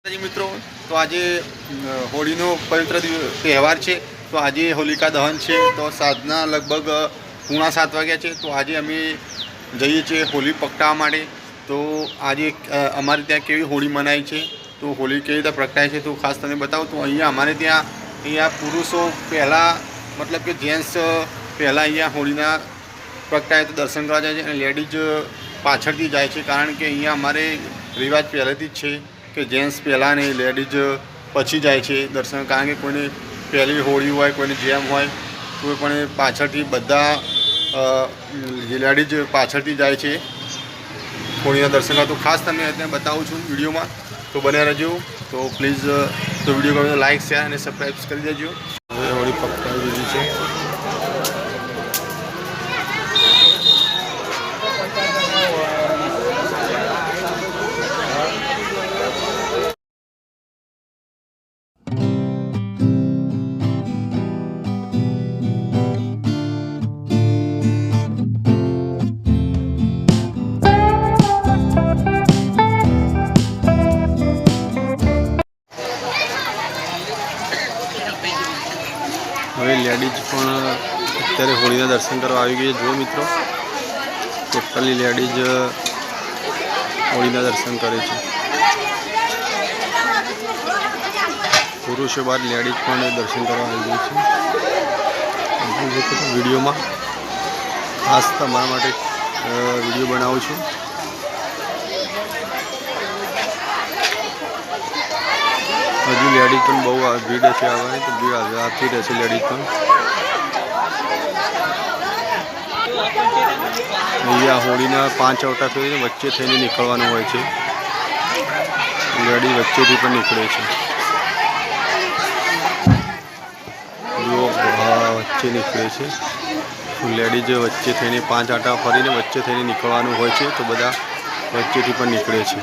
મિત્રો, તો આજે હોળીનો પવિત્ર તહેવાર છે। તો આજે હોલિકા દહન છે। તો સાંજના લગભગ 6:45 વાગ્યા છે। તો આજે અમે જઈએ છીએ હોળી પ્રગટાવવા માટે। તો આજે અમારે ત્યાં કેવી હોળી મનાય છે, તો હોળી કેવી રીતે પ્રગટાય છે, તો ખાસ તમને બતાવું। તો અહીંયા અમારે ત્યાં પુરુષો પહેલાં, મતલબ કે જેન્ટ્સ પહેલાં અહીંયા હોળીના પ્રગટાય તો દર્શન કરવા જાય છે, અને લેડીઝ પાછળથી જાય છે। કારણ કે અહીંયા અમારે રિવાજ પહેલેથી જ છે કે જેન્ટ્સ પહેલાં ને લેડીઝ પછી જાય છે દર્શન। કારણ કે કોઈને પહેલી હોળી હોય, કોઈને જેમ હોય, કોઈ પણ પાછળથી બધા લેડીઝ પાછળથી જાય છે હોળીના દર્શન કરવા। તો ખાસ તમને અત્યારે બતાવું છું વિડીયોમાં, તો બન્યા રહેજો। તો પ્લીઝ તો વિડીયો ગમે તો લાઇક, શેર અને સબસ્ક્રાઈબ કરી દેજો। હવે હોળી પ્રગટાવી દીધી છે। હવે લેડીઝ પણ અત્યારે હોળીના દર્શન કરવા આવી ગઈ છે। જો મિત્રો, ટોટલી લેડીઝ હોળીના દર્શન કરે છે। પુરુષો બાદ લેડીઝ પણ દર્શન કરવા આવી ગઈ છે। વિડીયોમાં ખાસ તમારા માટે વિડીયો બનાવું છું। હજુ લેડીઝ પણ બહુ ભીડ છે આવવાની, તો ભીડ આવતી રહેશે લેડીઝ પણ। અહીંયા હોળીના 5 આવટા ફેરીને વચ્ચે થઈને નીકળવાનું હોય છે। લેડીઝ વચ્ચેથી પણ નીકળે છે। જો વચ્ચે નીકળે છે, લેડીઝ વચ્ચે થઈને 5 આટા ફરીને વચ્ચે થઈને નીકળવાનું હોય છે। તો બધા વચ્ચેથી પણ નીકળે છે।